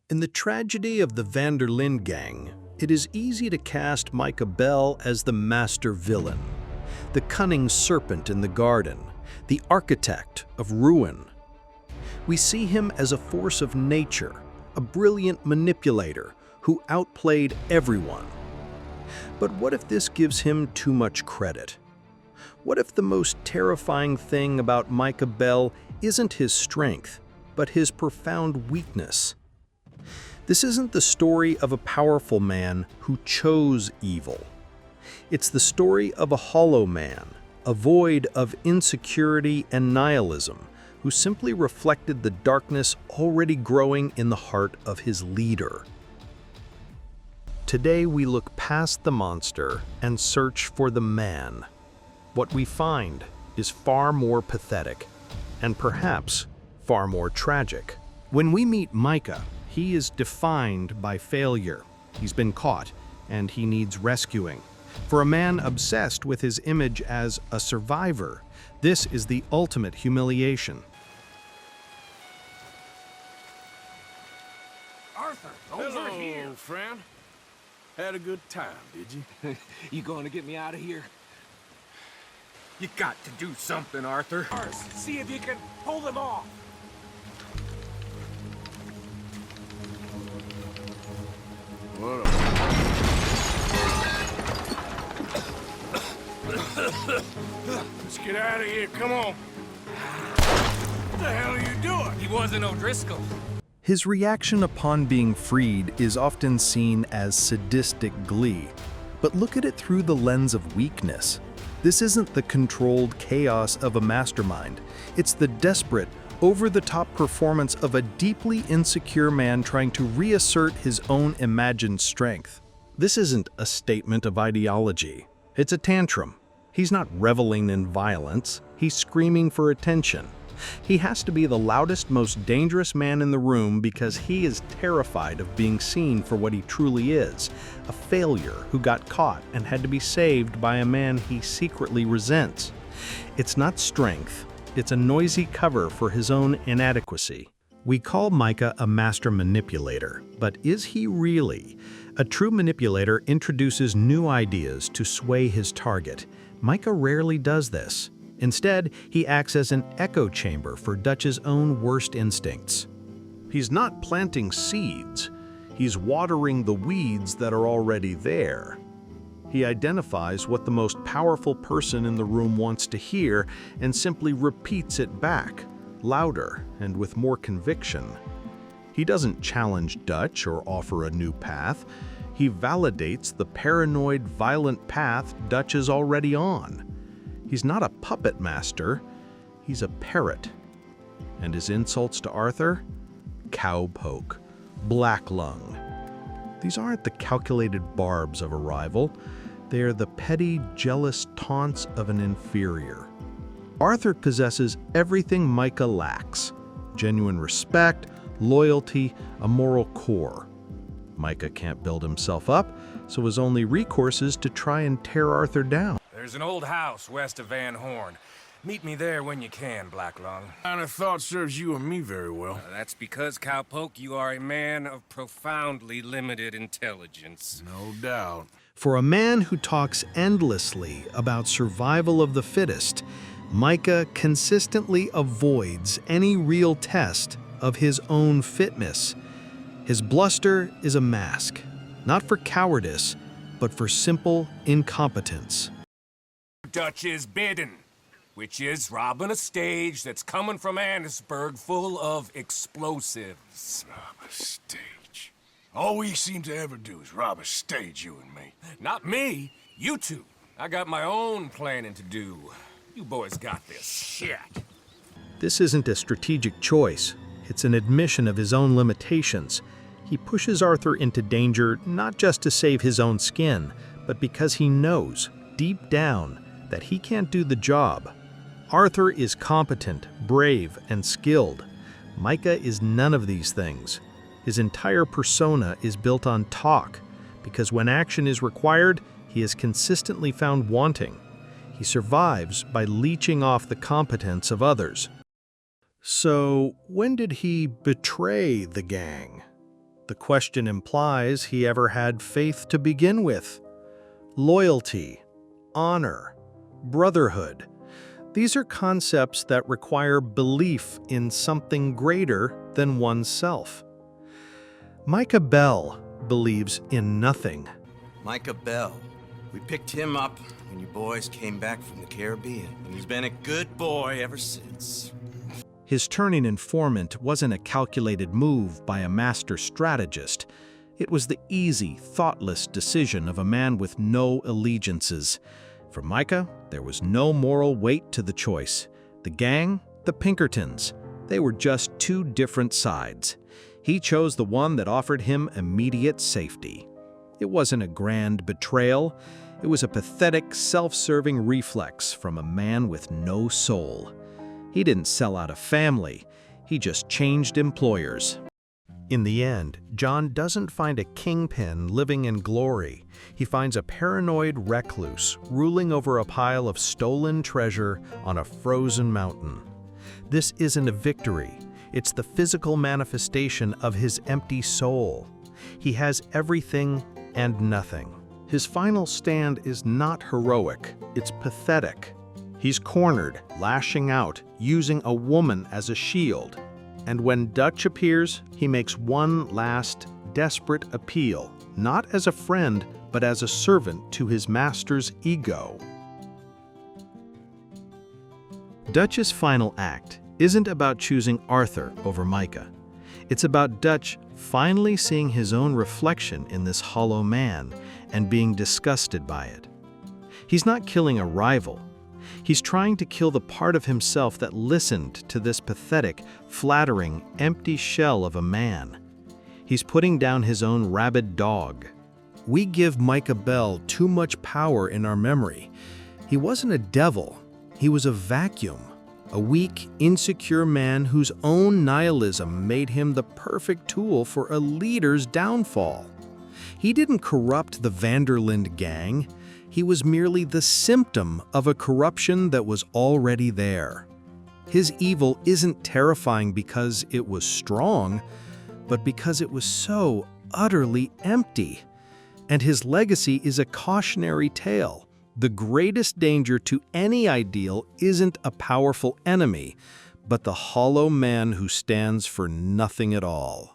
In the tragedy of the Van der Linde gang, it is easy to cast Micah Bell as the master villain, the cunning serpent in the garden, the architect of ruin. We see him as a force of nature, a brilliant manipulator who outplayed everyone. But what if this gives him too much credit? What if the most terrifying thing about Micah Bell isn't his strength, but his profound weakness? This isn't the story of a powerful man who chose evil. It's the story of a hollow man, a void of insecurity and nihilism, who simply reflected the darkness already growing in the heart of his leader. Today we look past the monster and search for the man. What we find is far more pathetic, and perhaps far more tragic. When we meet Micah, he is defined by failure. He's been caught, and he needs rescuing. For a man obsessed with his image as a survivor, this is the ultimate humiliation. Arthur, over here. Friend. Had a good time, did you? You going to get me out of here? You got to do something, Arthur. First, see if you can pull them off. What Let's get out of here, come on. What the hell are you doing? He wasn't O'Driscoll. His reaction upon being freed is often seen as sadistic glee, but look at it through the lens of weakness. This isn't the controlled chaos of a mastermind. It's the desperate, over-the-top performance of a deeply insecure man trying to reassert his own imagined strength. This isn't a statement of ideology. It's a tantrum. He's not reveling in violence. He's screaming for attention. He has to be the loudest, most dangerous man in the room because he is terrified of being seen for what he truly is, a failure who got caught and had to be saved by a man he secretly resents. It's not strength. It's a noisy cover for his own inadequacy. We call Micah a master manipulator, but is he really? A true manipulator introduces new ideas to sway his target. Micah rarely does this. Instead, he acts as an echo chamber for Dutch's own worst instincts. He's not planting seeds. He's watering the weeds that are already there. He identifies what the most powerful person in the room wants to hear and simply repeats it back, louder and with more conviction. He doesn't challenge Dutch or offer a new path. He validates the paranoid, violent path Dutch is already on. He's not a puppet master, he's a parrot. And his insults to Arthur? Cowpoke, black lung. These aren't the calculated barbs of a rival. They are the petty, jealous taunts of an inferior. Arthur possesses everything Micah lacks: genuine respect, loyalty, a moral core. Micah can't build himself up, so his only recourse is to try and tear Arthur down. There's an old house west of Van Horn. Meet me there when you can, Black Lung. Kind of thought serves you and me very well. That's because, Cowpoke, you are a man of profoundly limited intelligence. No doubt. For a man who talks endlessly about survival of the fittest, Micah consistently avoids any real test of his own fitness. His bluster is a mask, not for cowardice, but for simple incompetence. Dutch is bidden, which is robbing a stage that's coming from Annisburg full of explosives. Rob a stage. All we seem to ever do is rob a stage, you and me. Not me, you two. I got my own planning to do. You boys got this. Shit. This isn't a strategic choice. It's an admission of his own limitations. He pushes Arthur into danger not just to save his own skin, but because he knows, deep down, that he can't do the job. Arthur is competent, brave, and skilled. Micah is none of these things. His entire persona is built on talk, because when action is required, he is consistently found wanting. He survives by leeching off the competence of others. So, when did he betray the gang? The question implies he ever had faith to begin with. Loyalty, honor, brotherhood. These are concepts that require belief in something greater than oneself. Micah Bell believes in nothing. Micah Bell. We picked him up when you boys came back from the Caribbean, and he's been a good boy ever since. His turning informant wasn't a calculated move by a master strategist. It was the easy, thoughtless decision of a man with no allegiances. For Micah, there was no moral weight to the choice. The gang, the Pinkertons, they were just two different sides. He chose the one that offered him immediate safety. It wasn't a grand betrayal. It was a pathetic, self-serving reflex from a man with no soul. He didn't sell out a family. He just changed employers. In the end, John doesn't find a kingpin living in glory. He finds a paranoid recluse ruling over a pile of stolen treasure on a frozen mountain. This isn't a victory. It's the physical manifestation of his empty soul. He has everything and nothing. His final stand is not heroic, it's pathetic. He's cornered, lashing out, using a woman as a shield. And when Dutch appears, he makes one last, desperate appeal, not as a friend, but as a servant to his master's ego. Dutch's final act isn't about choosing Arthur over Micah. It's about Dutch finally seeing his own reflection in this hollow man and being disgusted by it. He's not killing a rival. He's trying to kill the part of himself that listened to this pathetic, flattering, empty shell of a man. He's putting down his own rabid dog. We give Micah Bell too much power in our memory. He wasn't a devil. He was a vacuum. A weak, insecure man whose own nihilism made him the perfect tool for a leader's downfall. He didn't corrupt the Linde gang. He was merely the symptom of a corruption that was already there. His evil isn't terrifying because it was strong, but because it was so utterly empty. And his legacy is a cautionary tale. The greatest danger to any ideal isn't a powerful enemy, but the hollow man who stands for nothing at all.